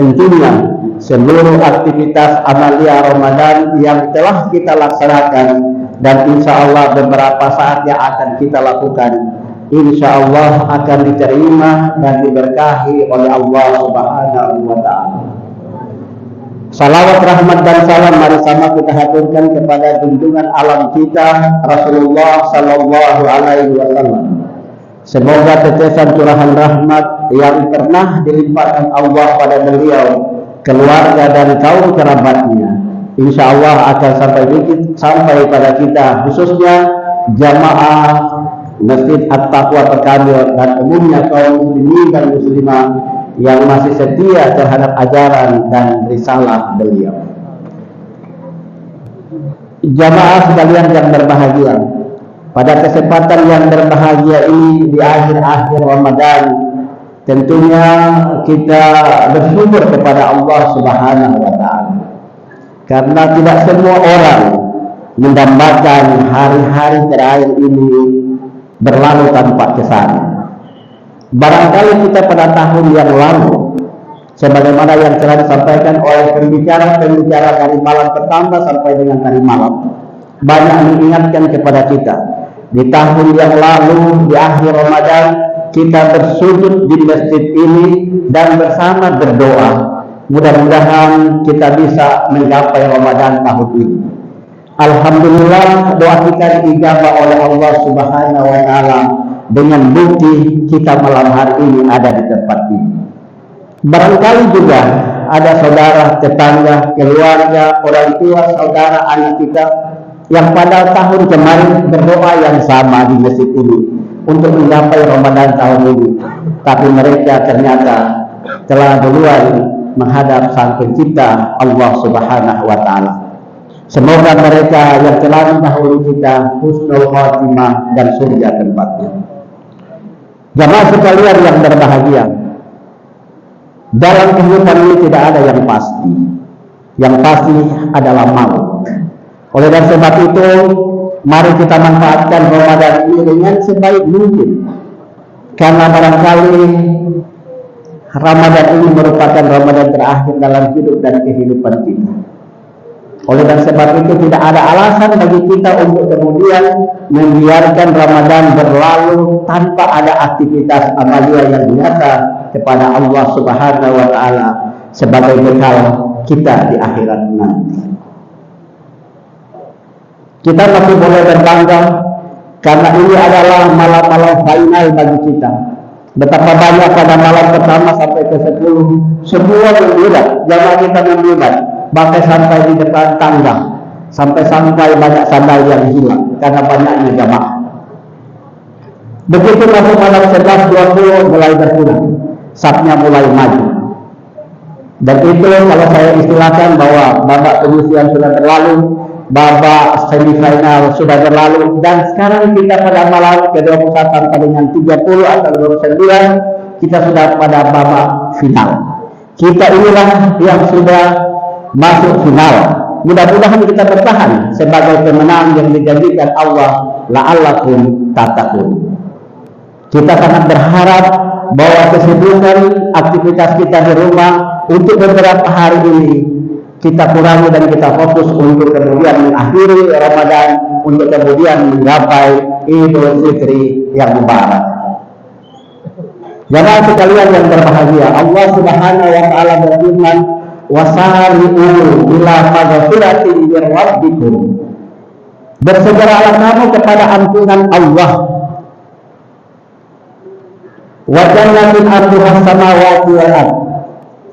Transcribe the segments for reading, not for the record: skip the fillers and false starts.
tentunya seluruh aktivitas amalia Ramadan yang telah kita laksanakan dan insya Allah beberapa saat yang akan kita lakukan, insya Allah akan diterima dan diberkahi oleh Allah Subhanahu wa Ta'ala. Salawat, rahmat dan salam mari sama kita haturkan kepada junjungan alam kita Rasulullah Sallallahu Alaihi Wasallam. Semoga tetesan curahan rahmat yang pernah dilimpahkan Allah pada beliau, keluarga dan kaum kerabatnya, insya Allah akan sampai pada kita, khususnya jamaah Masjid At-Taqwa Pekanbaru dan umumnya kaum muslimin dan muslimah yang masih setia terhadap ajaran dan risalah beliau. Jamaah sekalian yang berbahagia, pada kesempatan yang berbahagia ini di akhir-akhir Ramadan, tentunya kita bersyukur kepada Allah Subhanahu wa Ta'ala, karena tidak semua orang mendambakan hari-hari terakhir ini berlalu tanpa kesan. Barangkali kita pada tahun yang lalu, sebagaimana yang telah disampaikan oleh pembicara-pembicara dari malam pertama sampai dengan tadi malam, banyak mengingatkan kepada kita. Di tahun yang lalu, di akhir Ramadan, kita bersujud di masjid ini dan bersama berdoa. Mudah-mudahan kita bisa menggapai Ramadan tahun ini. Alhamdulillah, doa kita diijabah oleh Allah Subhanahu wa Ta'ala dengan bukti kita malam hari ini ada di tempat ini. Barangkali juga ada saudara, tetangga, keluarga, orang tua, saudara, anak kita yang pada tahun kemarin berdoa yang sama di masjid ini untuk menggapai Ramadan tahun ini, tapi mereka ternyata telah duluan menghadap Sang Pencipta Allah Subhanahu wa Ta'ala. Semoga mereka yang telah mendahului kita husnul khatimah dan surga tempatnya. Jamaah sekalian yang berbahagia, dalam kehidupan ini tidak ada yang pasti. Yang pasti adalah maut. Oleh dan sebab itu, mari kita manfaatkan Ramadan ini dengan sebaik mungkin, karena barangkali Ramadan ini merupakan Ramadan terakhir dalam hidup dan kehidupan kita. Oleh dan sebab itu tidak ada alasan bagi kita untuk kemudian membiarkan Ramadan berlalu tanpa ada aktivitas amalia yang nyata kepada Allah Subhanahu wa Ta'ala sebagai bekal kita di akhirat nanti. Kita masih boleh berbangga karena ini adalah malam-malam final bagi kita. Betapa banyak pada malam pertama sampai ke 10 semua membludak, jamaah kita membludak, bahkan sampai di depan tangga, sampai banyak sandal yang hilang karena banyaknya jamaah. Begitu masuk malam 11.20 mulai berkurang, safnya mulai maju. Dan itu kalau saya istilahkan bahwa babak penyisian sudah berlalu, babak semifinal sudah berlalu, dan sekarang kita pada malam ke-21 sampai dengan 30 atau 29 kita sudah pada babak final. Kita inilah yang sudah masuk final. Mudah-mudahan kita bertahan sebagai pemenang yang dijanjikan Allah, la'allakum tattaqun. Kita sangat berharap bahwa kesibukan aktivitas kita di rumah untuk beberapa hari ini kita kurangi dan kita fokus untuk kemudian mengakhiri Ramadan, untuk kemudian menggapai Idul Fitri yang mubarak. Jamaah sekalian yang berbahagia, Allah Subhanahu wa Ta'ala berfirman, wasari'u ila maghfiratin min rabbikum. Bersegeralah kamu kepada ampunan Allah. Wa jannatin arduha samawati wal ardh,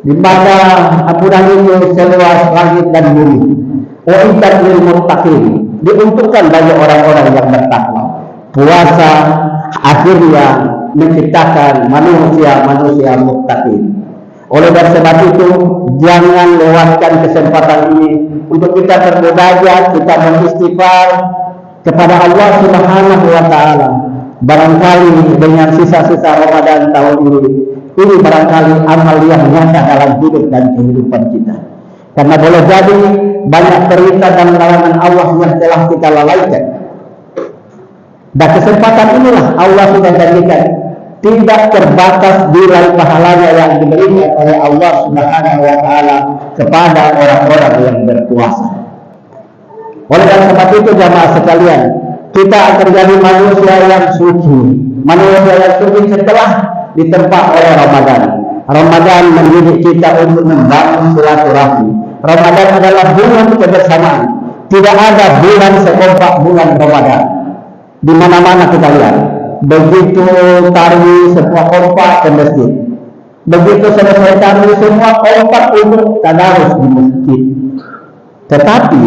di mana ampunan itu seluas langit dan bumi. Wa iddat lil muttaqin, diuntukkan bagi orang-orang yang bertakwa. Puasa akhirnya menciptakan manusia muttaqin. Oleh sebab itu, jangan lewatkan kesempatan ini untuk kita bermunajat, kita beristighfar kepada Allah Subhanahu wa Ta'ala. Barangkali dengan sisa-sisa Ramadan tahun ini barangkali amal yang nyata dalam hidup dan kehidupan kita. Karena boleh jadi banyak perintah dan larangan Allah yang telah kita lalaikan. Dan kesempatan inilah Allah sudah janjikan, tidak terbatas nilai pahalanya yang diberikan oleh Allah Subhanahu wa taala kepada orang-orang yang berpuasa. Oleh karena sebab itu jamaah sekalian, kita akan jadi manusia yang suci, manusia yang suci setelah ditempa oleh Ramadan. Ramadan mendidik kita untuk membangun silaturahmi. Ramadan adalah bulan kebersamaan. Tidak ada bulan sekompak bulan Ramadan. Di mana-mana kita lihat, begitu tarawih semua kompak ke masjid. Begitu selesai tarawih semua kompak untuk tadarus di masjid. Tetapi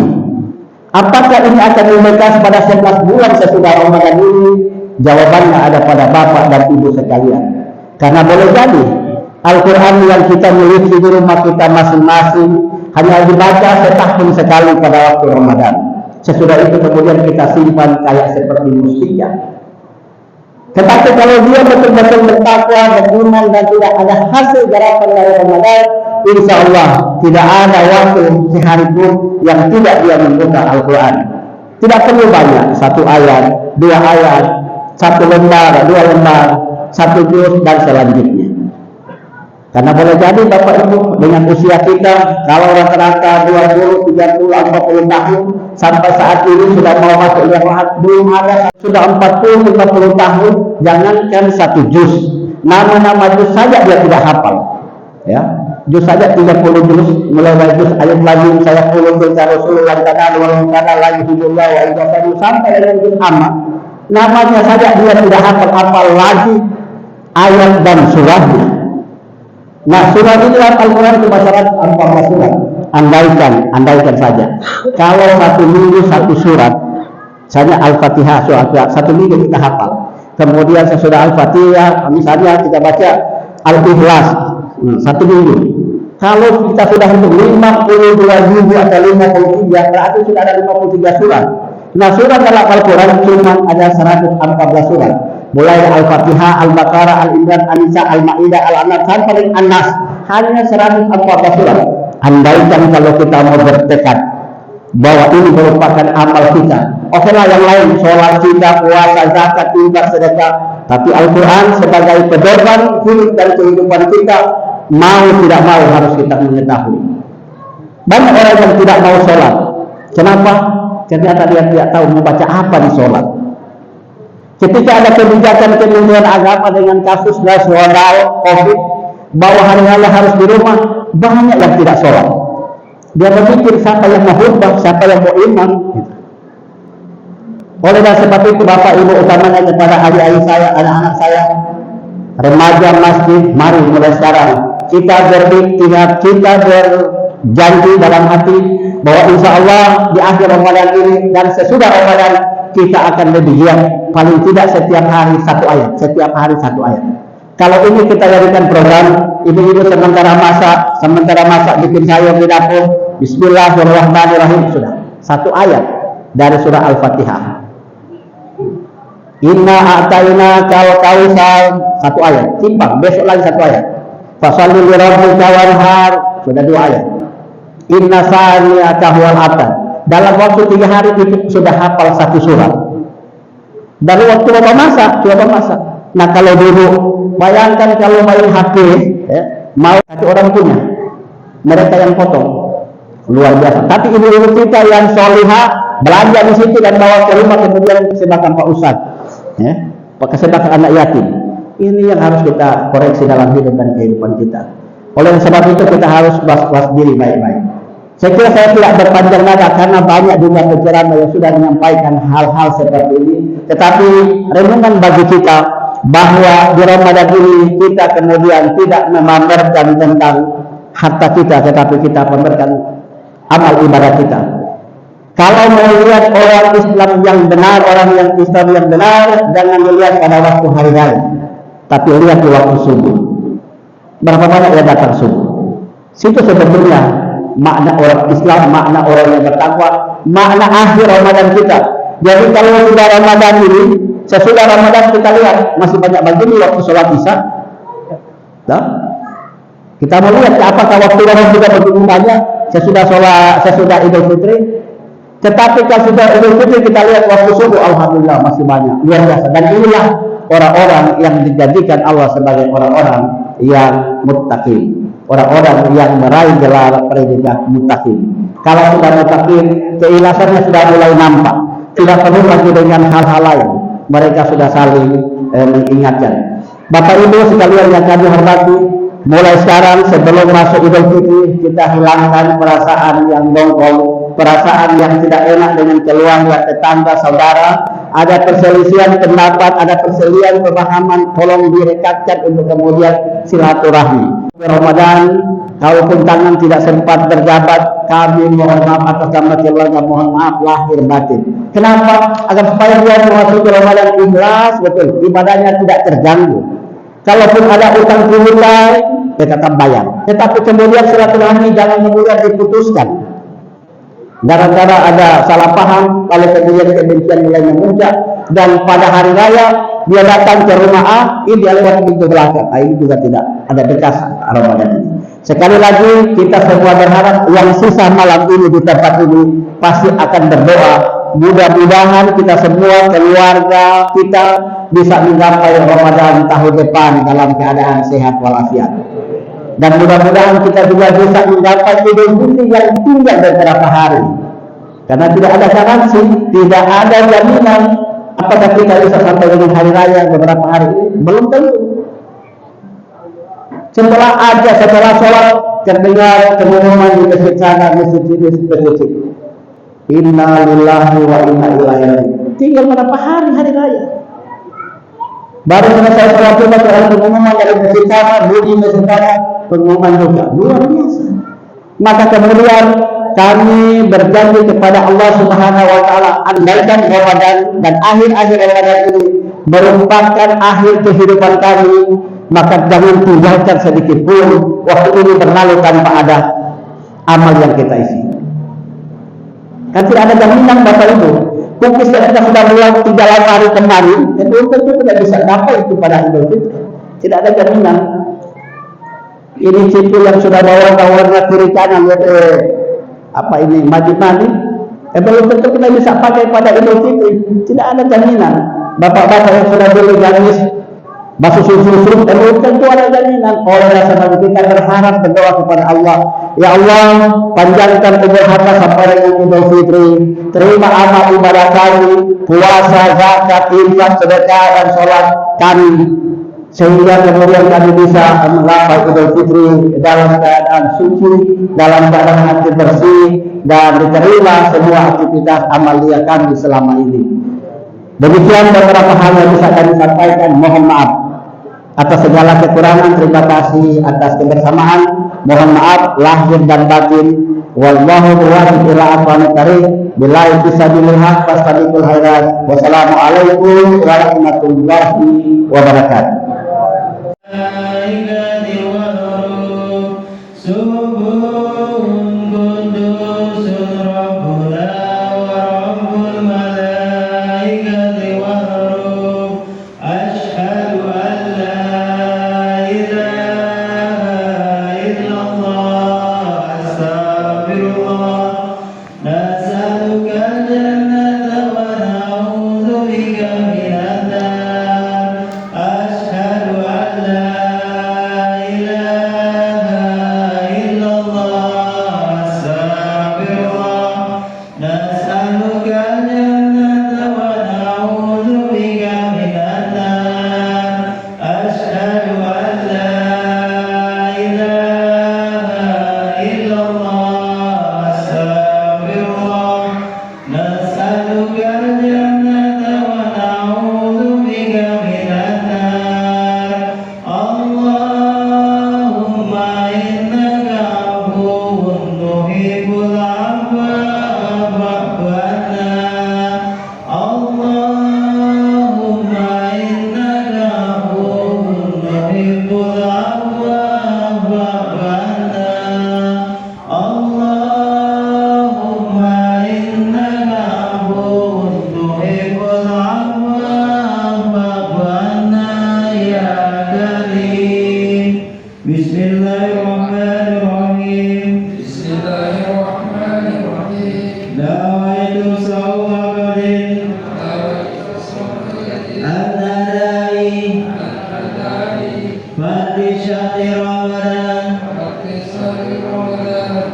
apakah ini akan membekas pada 11 bulan sesudah Ramadan ini? Jawabannya ada pada bapak dan ibu sekalian. Karena boleh jadi Al-Quran yang kita miliki di rumah kita masing-masing hanya dibaca setahun sekali pada waktu Ramadan. Sesudah itu kemudian kita simpan kayak seperti mustika. Tetapi kalau dia betul-betul bertakwa, beriman dan tidak ada hasil garapan dari Ramadan, insya Allah tidak ada waktu sehari pun yang tidak dia membuka Al-Quran. Tidak perlu banyak, 1 ayat, 2 ayat, 1 lembar, 2 lembar, 1 juz dan selanjutnya. Karena boleh jadi Bapak Ibu dengan usia kita kalau rata-rata 20, 30, 40 tahun sampai saat ini sudah mau masuk yang belum ada sudah 40, 50 tahun, jangankan 1 juz, nama-nama juz saja dia tidak hafal. Ya, juz saja 30 juz, mulai dari juz ayat lagi saya puluh berita Rasulullah karena lagi hiduplah wa ibadatu sampai dengan juz amma. Namanya saja dia tidak hafal lagi ayat dan suratnya. Nah, surat ini Al-Quran cuma 14 surat. Andaikan saja. Kalau 1 minggu 1 surat, misalnya Al-Fatihah, surat 1 minggu kita hafal. Kemudian sesudah Al-Fatihah, misalnya kita baca Al-Ikhlas 1 minggu. Kalau kita sudah untuk 52 minggu atau 53, berarti sudah ada 53 surat. Nah, surat dalam Al-Quran cuma ada 114 surat. Mulai Al-Fatihah, Al-Baqarah, Al-Imran, An-Nisa, Al-Ma'idah, Al-An'am sampai An-Nas, hanya 114 surat. Andaikan kalau kita mau bertekad bahwa ini merupakan amal kita, okelah yang lain, sholat kita, puasa, zakat, infak, sedekah, tapi Al-Quran sebagai pedoman hidup dan kehidupan kita, mau tidak mau harus kita mengetahui. Banyak orang yang tidak mau sholat. Kenapa? Ternyata dia tidak tahu membaca apa di sholat. Ketika ada kebijakan Kementerian Agama dengan kasus nasional COVID bahwa hari-hari harus di rumah, banyak yang tidak sholat. Dia berpikir siapa yang mau khutbah, siapa yang mau imam. Gitu. Oleh sebab itu Bapak Ibu utamanya kepada adik-adik saya, anak-anak saya, remaja masjid, mari mulai sekarang kita berikhtiar, kita berjanji dalam hati bahwa insya Allah di akhir Ramadan ini dan sesudah Ramadan kita akan lebih giat, paling tidak setiap hari 1 ayat, setiap hari 1 ayat. Kalau ini kita jadikan program, ibu-ibu sementara masak bikin sayur di dapur, Bismillahirrahmanirrahim, sudah 1 ayat dari surah Al-Fatihah. Inna a'tayna kal kausar, 1 ayat, timbang besok lagi 1 ayat. Fasalli li rabbika wanhar, sudah 2 ayat. Inna sa'niyaka huwal abtar. Dalam waktu 3 hari itu sudah hafal 1 surat. Dari waktu coba masak. Nah kalau dulu, bayangkan kalau main HP, mau satu orang punya, mereka yang potong, luar biasa. Tapi ibu-ibu kita yang solihah belanja di situ dan bawa ke rumah kemudian sebakan Pak Ustadz, pakai sebakan anak yatim. Ini yang harus kita koreksi dalam hidup dan kehidupan kita. Oleh sebab itu kita harus was diri baik-baik. Saya kira saya tidak berpanjang nada karena banyak juga penceramah yang sudah menyampaikan hal-hal seperti ini. Tetapi renungan bagi kita bahwa di Ramadan ini kita kemudian tidak memamerkan tentang harta kita, tetapi kita pamerkan amal ibadah kita. Kalau mau lihat orang Islam yang benar, orang yang Islam yang benar, jangan dilihat pada waktu hari raya, tapi lihat di waktu subuh. Berapa banyak yang datang subuh? Situ sebetulnya makna orang Islam, makna orang yang bertakwa, makna akhir Ramadan kita. Jadi kalau sudah Ramadan ini, sesudah Ramadan kita lihat masih banyak begini waktu sholat isya. Nah, kita mau lihat apakah waktu Ramadan juga begitu banyak sesudah Idul Fitri. Tetapi kalau sudah Idul Fitri kita lihat waktu subuh, alhamdulillah masih banyak, luar biasa. Dan inilah orang-orang yang dijadikan Allah sebagai orang-orang yang muttaqin, orang-orang yang meraih gelar predikat muttaqin. Kalau sudah muttaqin, keikhlasannya sudah mulai nampak, tidak perlu lagi dengan hal-hal lain. Mereka sudah saling mengingatkan. Bapak Ibu sekalian yang kami hormati, mulai sekarang sebelum masuk Idul Fitri, kita hilangkan perasaan yang dongkol, perasaan yang tidak enak dengan keluarga, tetangga, saudara. Ada perselisihan pendapat, ada perselisihan pemahaman, tolong direkatkan untuk kemudian silaturahmi. Ramadan, kalaupun tangan tidak sempat berjabat, kami mohon maaf atas nama keluarga, mohon maaf lahir batin. Kenapa? Agar supaya dia memasuki Ramadan ikhlas, betul, ibadahnya tidak terganggu. Kalaupun ada utang piutang, dia tetap bayar. Tetapi kemudian silaturahmi jangan kemudian diputuskan. Gara-gara ada salah paham, lalu kemudian kebencian mulai memuncak, dan pada hari raya dia datang ke rumah A, ini dia lewat pintu belakang. Nah, ini juga tidak ada bekas Ramadan ini. Sekali lagi kita semua berharap yang sisa malam ini di tempat ini pasti akan berdoa. Mudah-mudahan kita semua keluarga kita bisa menggapai Ramadan tahun depan dalam keadaan sehat walafiat. Dan mudah-mudahan kita juga bisa menggapai Idul Fitri yang tinggal beberapa hari. Karena tidak ada garansi, tidak ada jaminan apakah kita bisa sampai dengan hari raya beberapa hari ini, belum tentu. Setelah sholat terdengar pengumuman di masjid sana, masjid ini. Inna lillahi wa inna ilaihi raji'un. Tinggal berapa hari raya. Baru selesai sholat Jumat ada pengumuman dari masjid sana, bunyi masjid sana, pengumuman juga luar biasa. Maka kemudian kami berjanji kepada Allah Subhanahu wa taala, andaikan Ramadan dan akhir-akhir Ramadan ini merupakan akhir kehidupan kami, maka jangan tinggalkan sedikit pun waktu ini berlalu tanpa ada amal yang kita isi. Kan tidak ada jaminan Bapak Ibu. Mungkin kita sudah mulai 3 hari kemarin, itu tentu tidak bisa dapat itu pada Idul Fitri. Tidak ada jaminan. Ini cipul yang sudah bawa warna kiri kanan, apa ini majid-majid, belum tentu kita bisa pakai pada Idul Fitri. Tidak ada jaminan. Bapak-bapak yang sudah beli gamis basuh susu, belum tentu ada jaminan. Oleh karena kita berharap berdoa kepada Allah, ya Allah, panjangkan umur hamba sampai dengan Idul Fitri. Terima amal ibadah kami, puasa, zakat, infak, sedekah dan sholat kami, sehingga kemudian kami bisa menggapai Idul Fitri dalam keadaan suci, dalam keadaan hati bersih, dan diterima semua aktivitas amalia kami selama ini. Demikian beberapa hal yang bisa kami sampaikan. Mohon maaf atas segala kekurangan. Terima kasih atas kebersamaan. Mohon maaf lahir dan batin. Wallahu muwaffiq ila aqwamit thariq. Billahi fisabilil haq fastabiqul khairat. Wassalamualaikum warahmatullahi wabarakatuh. Allah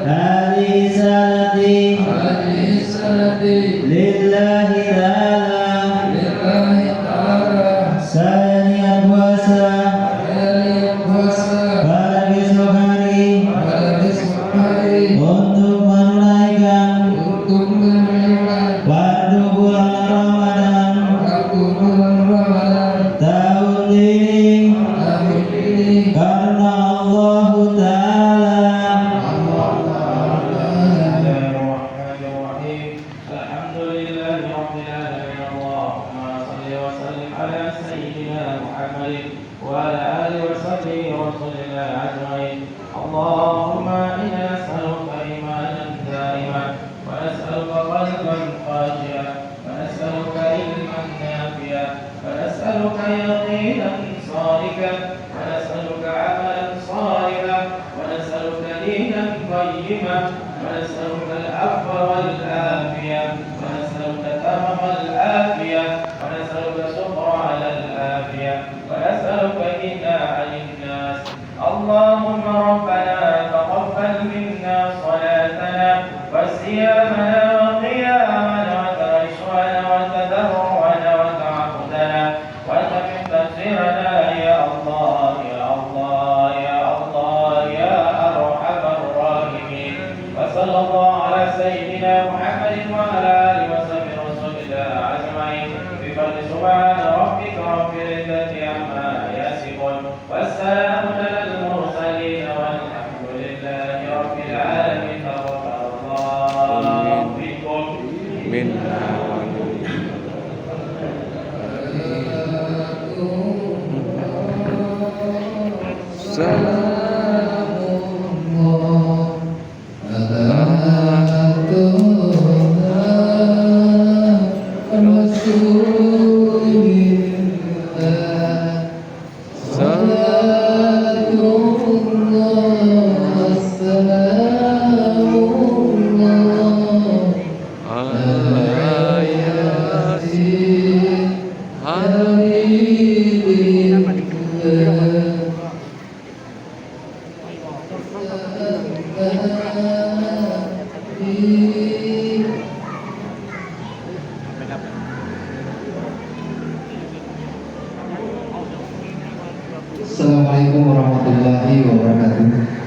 هذه سنتي لله تعالى saya niat puasa pada besok hari untuk menunaikan fardu bulan Ramadan tahun ini karena Allah Ta'ala. وعلى آله وصحبه ورسول الله أجمعين. اللهم إنا نسألك إيمانا دائما ونسألك قلبا خاشعا ونسألك علما نافعا ونسألك يقينا صادقا ونسألك عملا صالحا ونسألك دينا قيما ونسألك العفو والعافية ونسألك تمام العافية ونسألك صبر على العافية ونسألك غنى عن الناس. اللهم ربنا تقبل منا صلاتنا وصيامنا وقيامنا وتعشونا وتضرعنا وتعبدنا وتمن تقصيرنا يا الله يا الله يا الله يا أرحم الراحمين. وصلى الله على سيدنا محمد وعلى آله وصحبه رسول الله أجمعين بفضل سبحان ربك رب العزة عما يصفون والسلام على المرسلين والحمد لله رب العالمين. غفر الله بكم منا Assalamualaikum warahmatullahi wabarakatuh.